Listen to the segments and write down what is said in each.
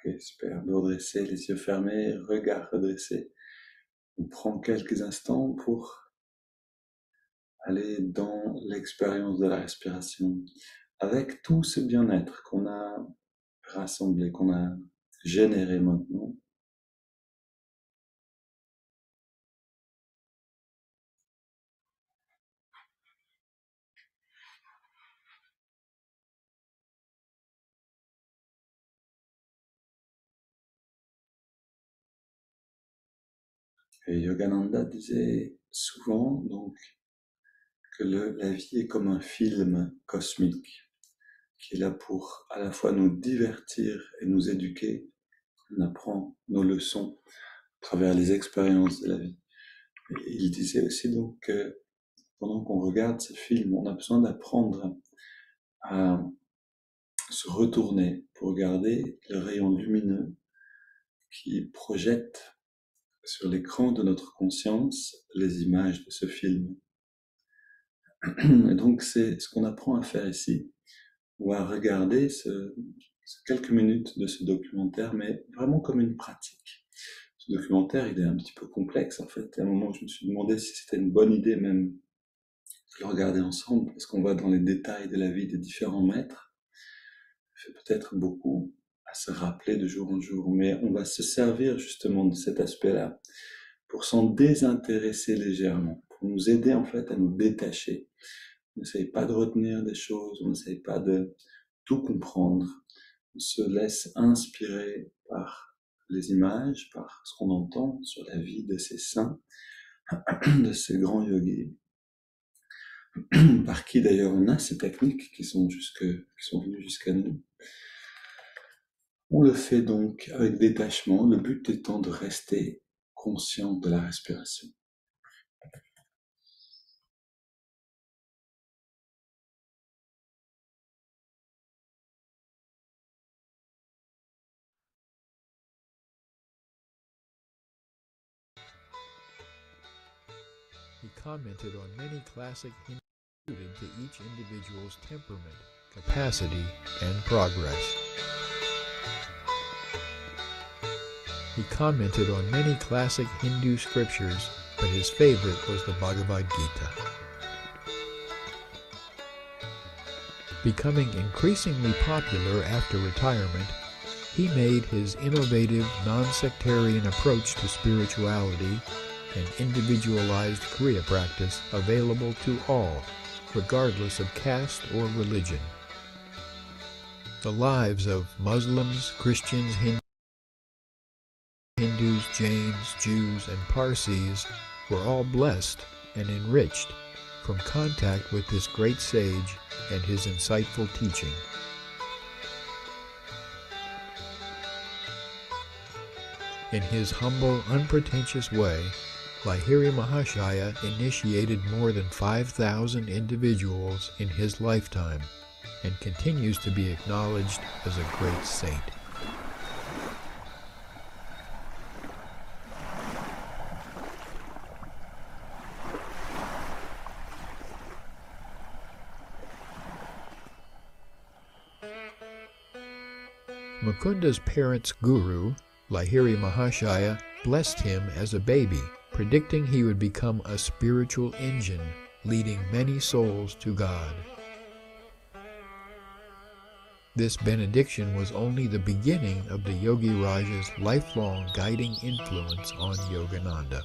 Ok, super. Dos redressé, les yeux fermés, regard redressé. On prend quelques instants pour aller dans l'expérience de la respiration avec tout ce bien-être qu'on a rassemblé, qu'on a généré maintenant. Et Yogananda disait souvent donc que la vie est comme un film cosmique qui est là pour à la fois nous divertir et nous éduquer. On apprend nos leçons à travers les expériences de la vie. Et il disait aussi donc que pendant qu'on regarde ce film, on a besoin d'apprendre à se retourner pour regarder le rayon lumineux qui projette sur l'écran de notre conscience les images de ce film. Et donc c'est ce qu'on apprend à faire ici, ou à regarder quelques minutes de ce documentaire, mais vraiment comme une pratique. Ce documentaire, il est un petit peu complexe en fait. À un moment, je me suis demandé si c'était une bonne idée même de le regarder ensemble, parce qu'on va dans les détails de la vie des différents maîtres. Ça fait peut-être beaucoup à se rappeler de jour en jour, mais on va se servir justement de cet aspect-là pour s'en désintéresser légèrement, pour nous aider en fait à nous détacher. On n'essaye pas de retenir des choses, on n'essaye pas de tout comprendre. On se laisse inspirer par les images, par ce qu'on entend sur la vie de ces saints, de ces grands yogis, par qui d'ailleurs on a ces techniques qui sont venues jusqu'à nous. On le fait donc avec détachement, le but étant de rester conscient de la respiration. He commented on many classic Hindu suited to each individual's temperament, capacity, and progress. He commented on many classic Hindu scriptures, but his favorite was the Bhagavad Gita. Becoming increasingly popular after retirement, he made his innovative, non-sectarian approach to spirituality and individualized Kriya practice available to all, regardless of caste or religion. The lives of Muslims, Christians, Hindus, Jains, Jews, and Parsis were all blessed and enriched from contact with this great sage and his insightful teaching. In his humble, unpretentious way, Lahiri Mahashaya initiated more than 5,000 individuals in his lifetime and continues to be acknowledged as a great saint. Mukunda's parents' guru, Lahiri Mahashaya, blessed him as a baby, predicting he would become a spiritual engine, leading many souls to God. This benediction was only the beginning of the Yogi Raja's lifelong guiding influence on Yogananda.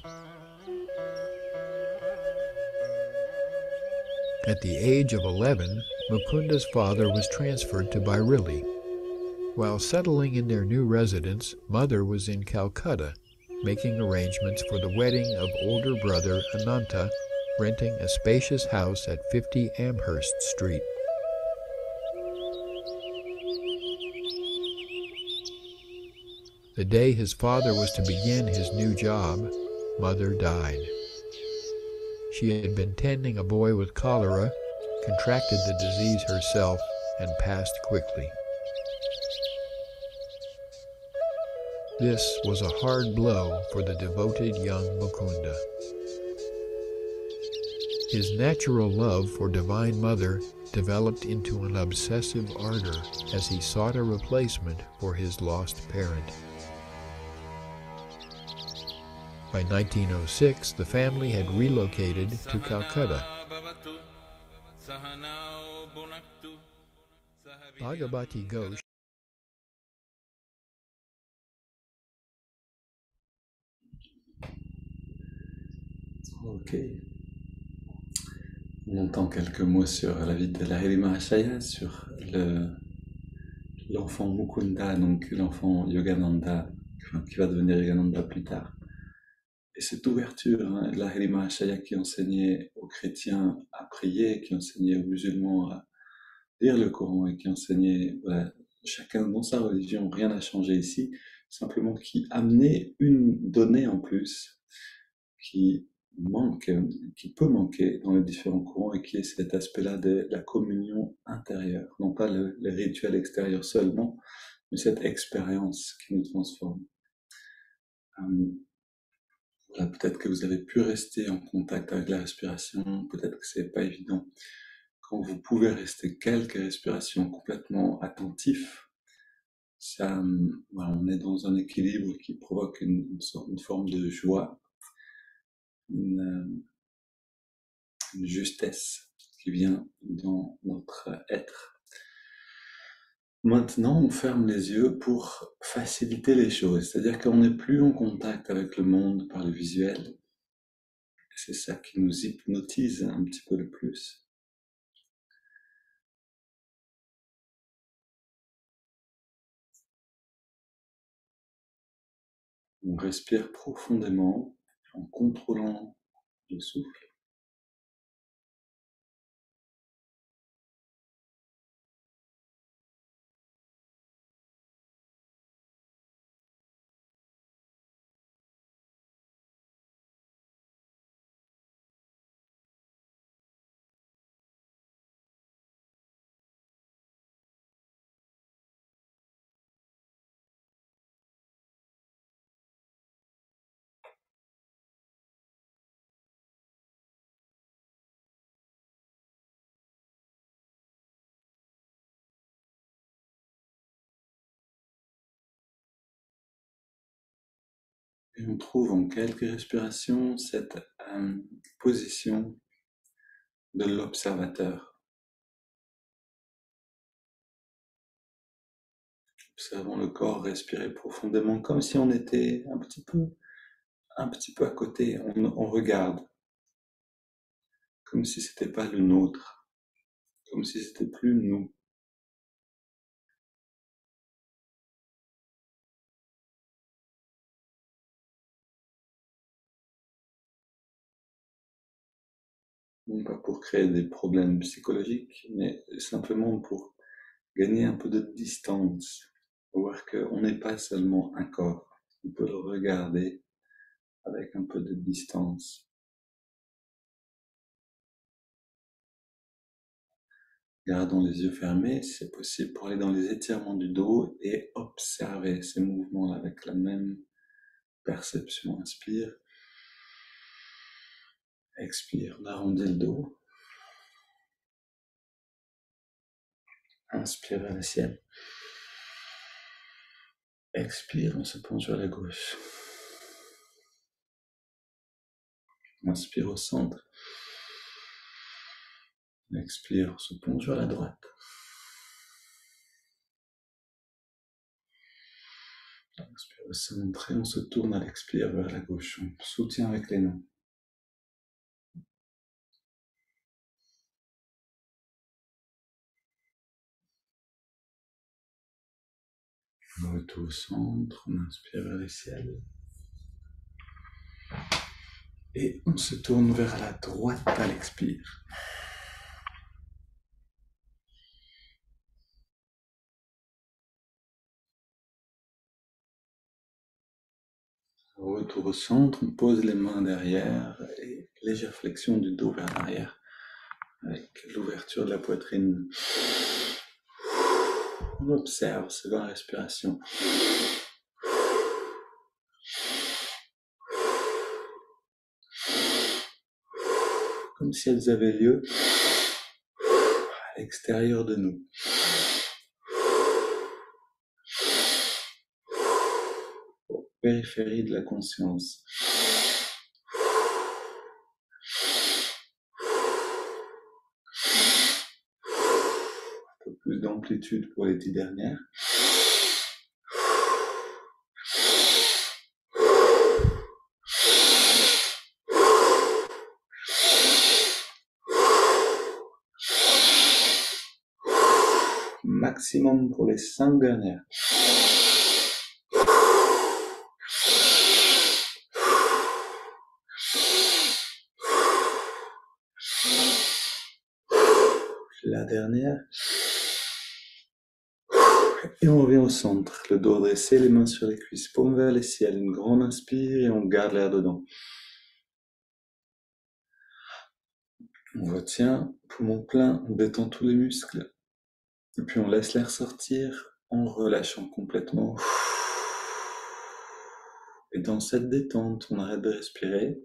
At the age of 11, Mukunda's father was transferred to Bareilly. While settling in their new residence, Mother was in Calcutta, making arrangements for the wedding of older brother Ananta, renting a spacious house at 50 Amherst Street. The day his father was to begin his new job, Mother died. She had been tending a boy with cholera, contracted the disease herself, and passed quickly. This was a hard blow for the devoted young Mukunda. His natural love for Divine Mother developed into an obsessive ardor as he sought a replacement for his lost parent. By 1906, the family had relocated to Calcutta. Bhagavati Ghosh Ok. On entend quelques mots sur la vie de Lahiri Mahashaya, sur l'enfant Mukunda, donc l'enfant Yogananda, qui va devenir Yogananda plus tard. Et cette ouverture, de Lahiri Mahashaya qui enseignait aux chrétiens à prier, qui enseignait aux musulmans à lire le Coran et qui enseignait, voilà, chacun dans sa religion, rien n'a changé ici, simplement qui amenait une donnée en plus qui manque, qui peut manquer dans les différents courants et qui est cet aspect-là de la communion intérieure, non pas le rituel extérieur seulement, mais cette expérience qui nous transforme. Voilà, peut-être que vous avez pu rester en contact avec la respiration, peut-être que c'est pas évident. Quand vous pouvez rester quelques respirations complètement attentifs, ça, voilà, on est dans un équilibre qui provoque une forme de joie, une justesse qui vient dans notre être. Maintenant, on ferme les yeux pour faciliter les choses, c'est-à-dire qu'on n'est plus en contact avec le monde par le visuel. C'est ça qui nous hypnotise un petit peu le plus. On respire profondément en contrôlant le souffle. Et on trouve en quelques respirations cette position de l'observateur. Observons le corps respirer profondément comme si on était un petit peu à côté. On regarde comme si c'était pas le nôtre, comme si c'était plus nous. Non pas pour créer des problèmes psychologiques, mais simplement pour gagner un peu de distance, voir qu'on n'est pas seulement un corps, on peut le regarder avec un peu de distance. Gardons les yeux fermés, si c'est possible, pour aller dans les étirements du dos et observer ces mouvements avec la même perception. Inspire, expire, on arrondit le dos. Inspire vers le ciel. Expire, on se penche vers la gauche. Inspire au centre. Expire, on se penche vers la droite. Inspire au centre et on se tourne à l'expire vers la gauche. On soutient avec les mains. Retour au centre, on inspire vers le ciel. Et on se tourne vers la droite à l'expire. Retour au centre, on pose les mains derrière et légère flexion du dos vers l'arrière avec l'ouverture de la poitrine. On observe selon la respiration. Comme si elles avaient lieu extérieur de nous. Périphérie de la conscience. Un peu plus d'amplitude pour les 10 dernières. Maximum pour les 5 dernières. La dernière. Et on revient au centre, le dos dressé, les mains sur les cuisses, paume vers les ciels, une grande inspire et on garde l'air dedans. On retient, poumon plein, on détend tous les muscles. Et puis on laisse l'air sortir en relâchant complètement. Et dans cette détente, on arrête de respirer.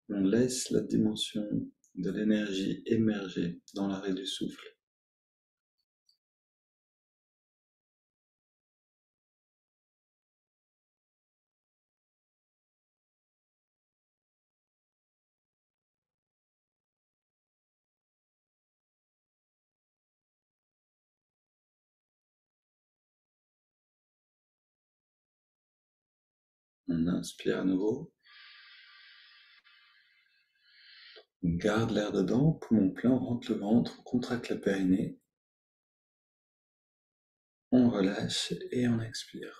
On laisse la dimension de l'énergie émerger dans l'arrêt du souffle. On inspire à nouveau. On garde l'air dedans, poumon plein, on rentre le ventre, on contracte la périnée. On relâche et on expire.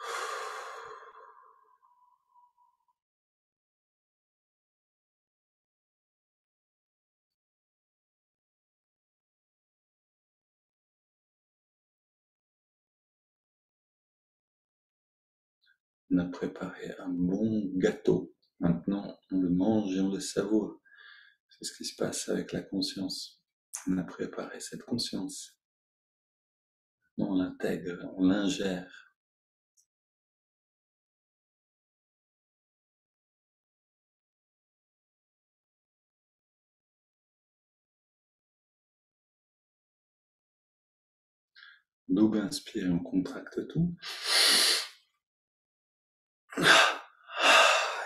On a préparé un bon gâteau. Maintenant, on le mange et on le savoure. C'est ce qui se passe avec la conscience. On a préparé cette conscience. On l'intègre, on l'ingère. Double inspire et on contracte tout.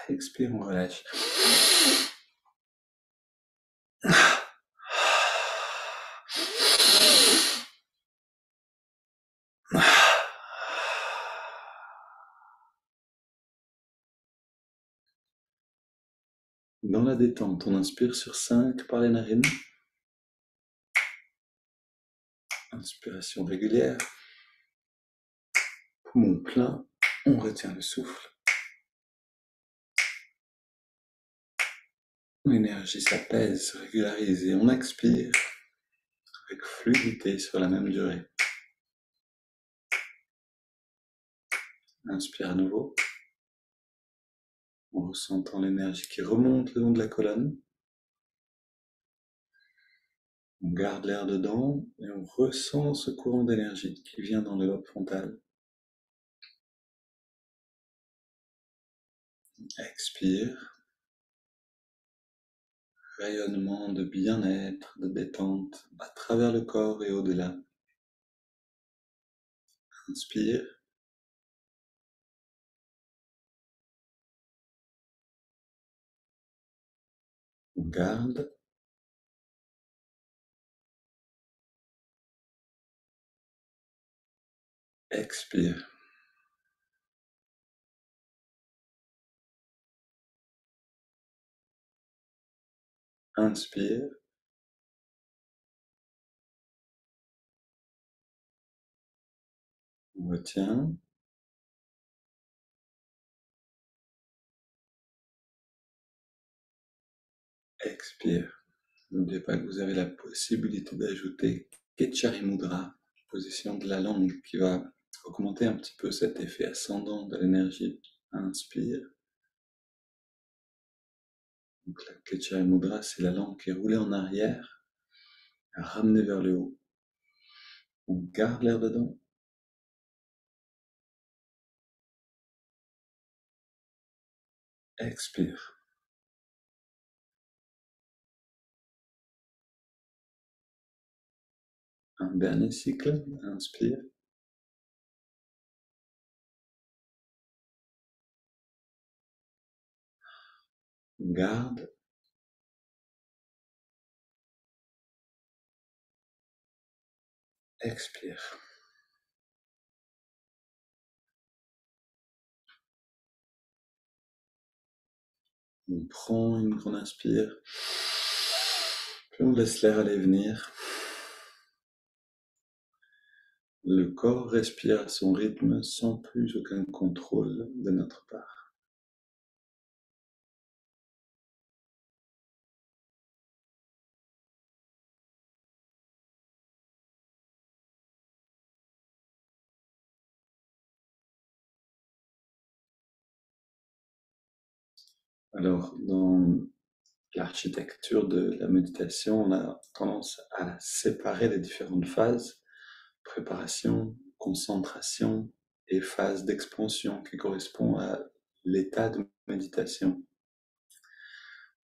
Expire, on relâche. Dans la détente, on inspire sur 5 par les narines. Inspiration régulière. Poumon plein, on retient le souffle. L'énergie s'apaise, se régularise et on expire avec fluidité sur la même durée. Inspire à nouveau, en ressentant l'énergie qui remonte le long de la colonne. On garde l'air dedans et on ressent ce courant d'énergie qui vient dans le lobe frontal. Expire. Rayonnement de bien-être, de détente à travers le corps et au-delà. Inspire. On garde. Expire. Inspire. On retient. Expire. N'oubliez pas que vous avez la possibilité d'ajouter Ketchari Mudra, position de la langue qui va augmenter un petit peu cet effet ascendant de l'énergie. Inspire. Donc la Ketchari Mudra, c'est la langue qui est roulée en arrière, ramenée vers le haut. On garde l'air dedans. Expire. un dernier cycle, inspire. Garde. Expire. On prend une grande inspire, puis on laisse l'air aller venir. Le corps respire à son rythme sans plus aucun contrôle de notre part. Alors, dans l'architecture de la méditation, on a tendance à séparer les différentes phases: préparation, concentration et phase d'expansion qui correspond à l'état de méditation.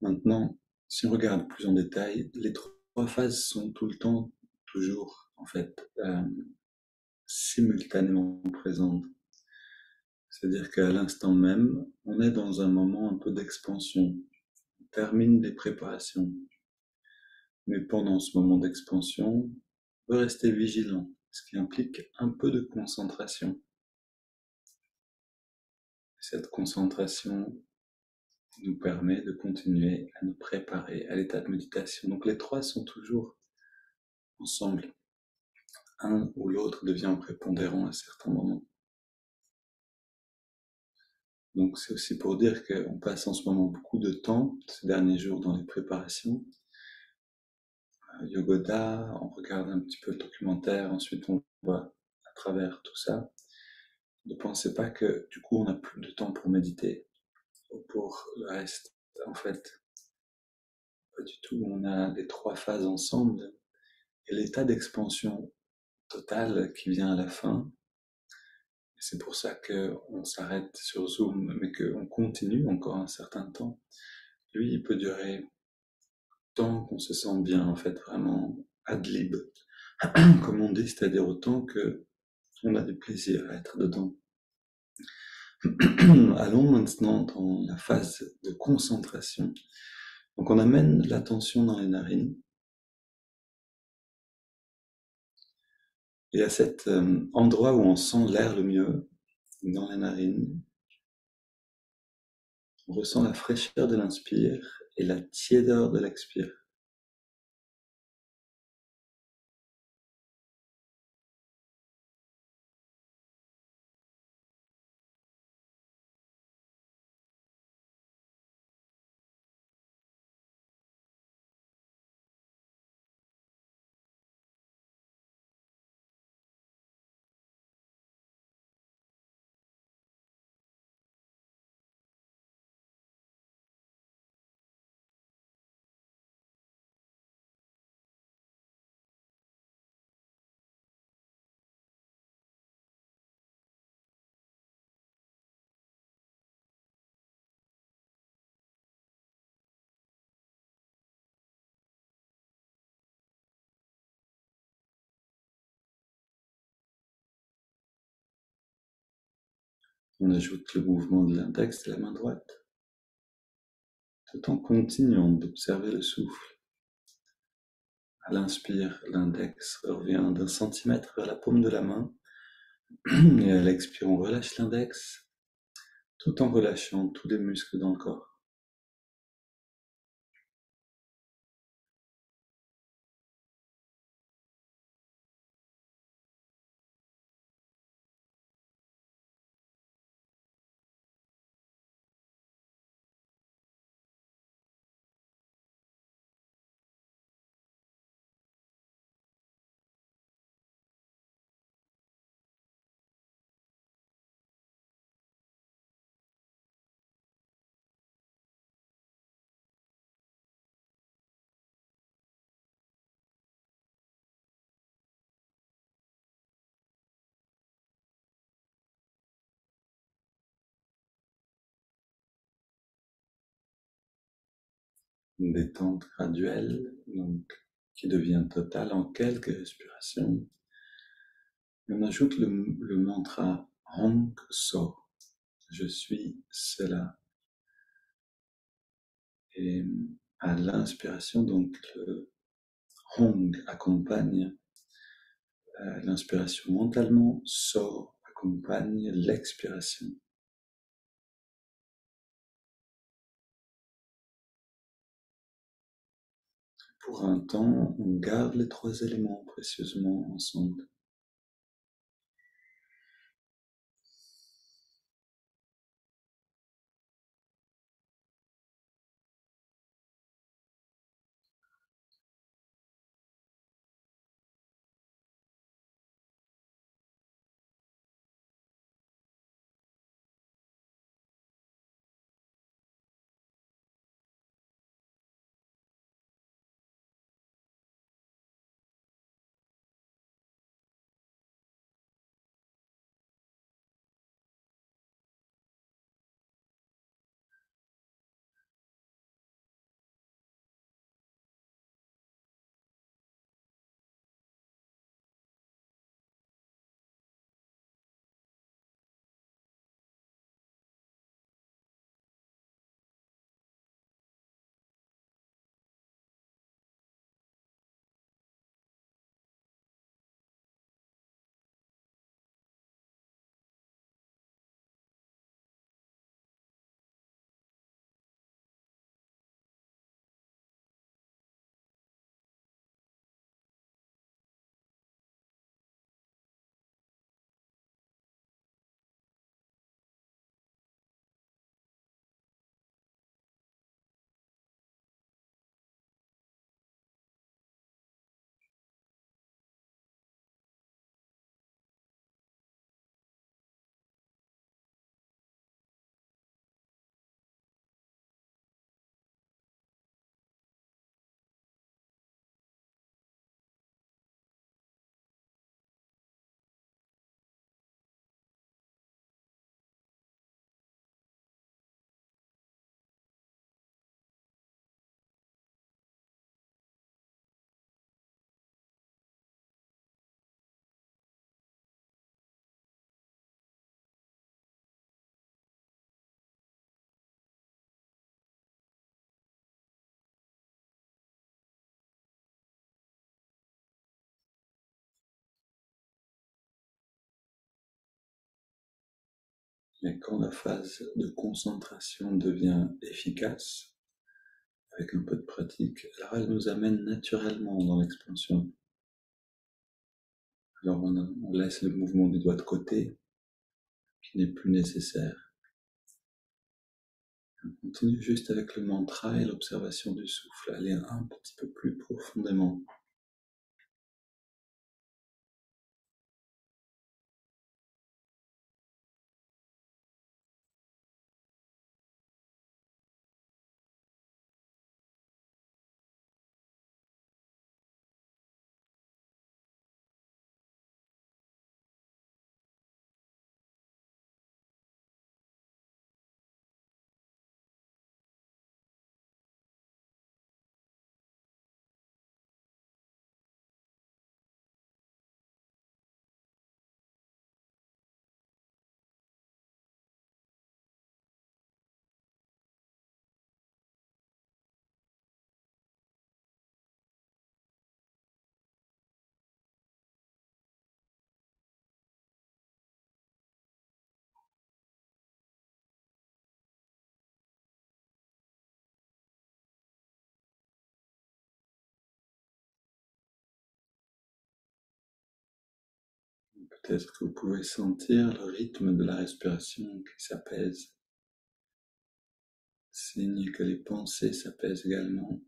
Maintenant, si on regarde plus en détail, les trois phases sont tout le temps, toujours, en fait, simultanément présentes. C'est-à-dire qu'à l'instant même, on est dans un moment un peu d'expansion. On termine les préparations. Mais pendant ce moment d'expansion, on peut rester vigilant, ce qui implique un peu de concentration. Cette concentration nous permet de continuer à nous préparer à l'état de méditation. Donc les trois sont toujours ensemble. Un ou l'autre devient prépondérant à certains moments. Donc c'est aussi pour dire qu'on passe en ce moment beaucoup de temps, ces derniers jours, dans les préparations. Yogoda, on regarde un petit peu le documentaire, ensuite on va à travers tout ça. Ne pensez pas que du coup on n'a plus de temps pour méditer, ou pour le reste. En fait, pas du tout. On a les trois phases ensemble, et l'état d'expansion totale qui vient à la fin. C'est pour ça qu'on s'arrête sur Zoom, mais qu'on continue encore un certain temps. Lui, il peut durer tant qu'on se sent bien, en fait, vraiment ad lib, comme on dit, c'est-à-dire autant qu'on a du plaisir à être dedans. Allons maintenant dans la phase de concentration. Donc on amène l'attention dans les narines. Et à cet endroit où on sent l'air le mieux, dans les narines, on ressent la fraîcheur de l'inspire et la tiédeur de l'expire. On ajoute le mouvement de l'index de la main droite, tout en continuant d'observer le souffle. À l'inspire, l'index revient d'un centimètre vers la paume de la main, et à l'expire, on relâche l'index, tout en relâchant tous les muscles dans le corps. Une détente graduelle, donc qui devient total en quelques respirations. Et on ajoute le mantra Hong So, je suis cela. Et à l'inspiration, donc le Hong accompagne l'inspiration mentalement, So accompagne l'expiration. Pour un temps, on garde les trois éléments précieusement ensemble. Et quand la phase de concentration devient efficace, avec un peu de pratique, alors elle nous amène naturellement dans l'expansion. Alors on laisse le mouvement des doigts de côté, qui n'est plus nécessaire. On continue juste avec le mantra et l'observation du souffle, aller un petit peu plus profondément. Peut-être que vous pouvez sentir le rythme de la respiration qui s'apaise, signe que les pensées s'apaisent également.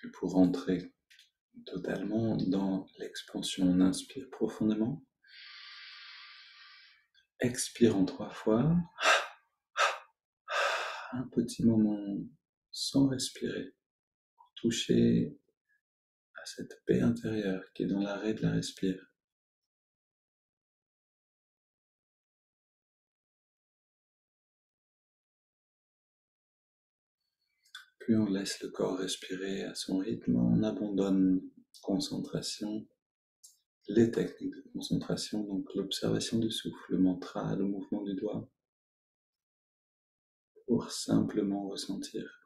Et pour rentrer totalement dans l'expansion, on inspire profondément, expire en 3 fois, un petit moment sans respirer, pour toucher à cette paix intérieure qui est dans l'arrêt de la respiration. Puis on laisse le corps respirer à son rythme, on abandonne concentration, les techniques de concentration, donc l'observation du souffle, le mantra, le mouvement du doigt, pour simplement ressentir.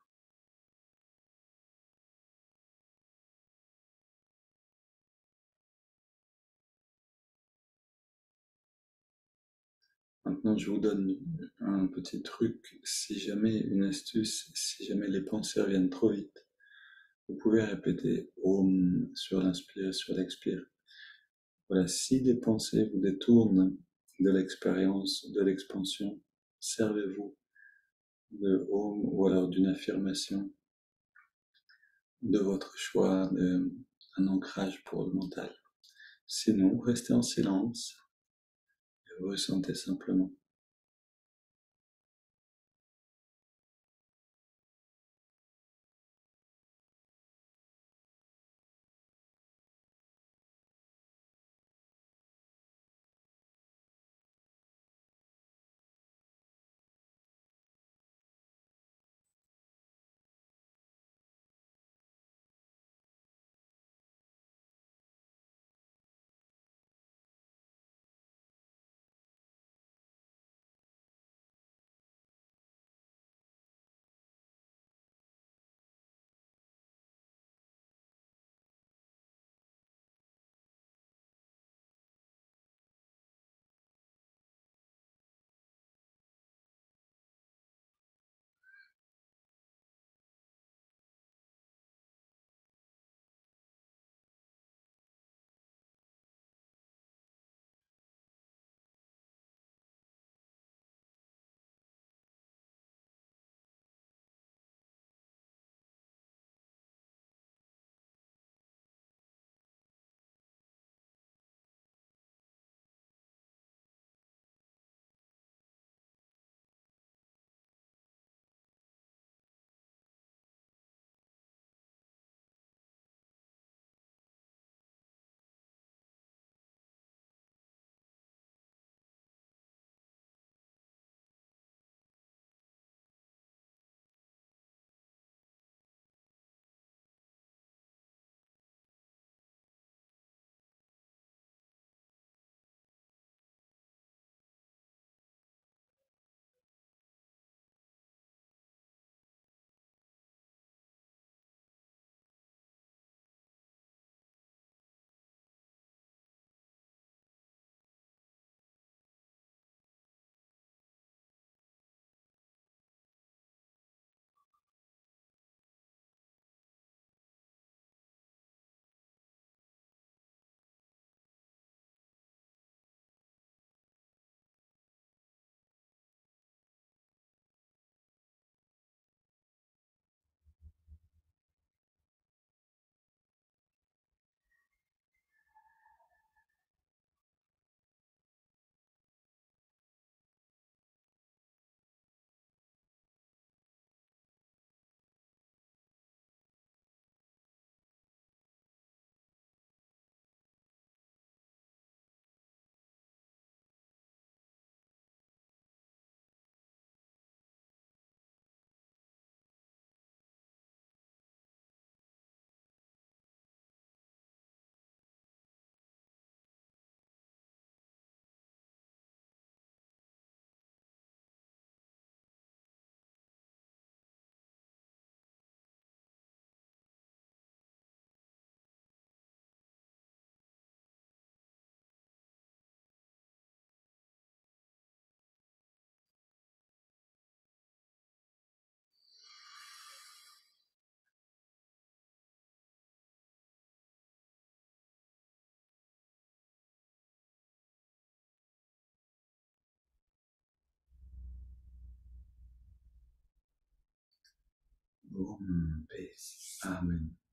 Maintenant, je vous donne un petit truc, si jamais une astuce, si jamais les pensées reviennent trop vite, vous pouvez répéter Om sur l'inspire, sur l'expire. Voilà, si des pensées vous détournent de l'expérience, de l'expansion, servez-vous de Om ou alors d'une affirmation de votre choix, d'un ancrage pour le mental. Sinon, restez en silence et vous ressentez simplement. Om, paix. Amen.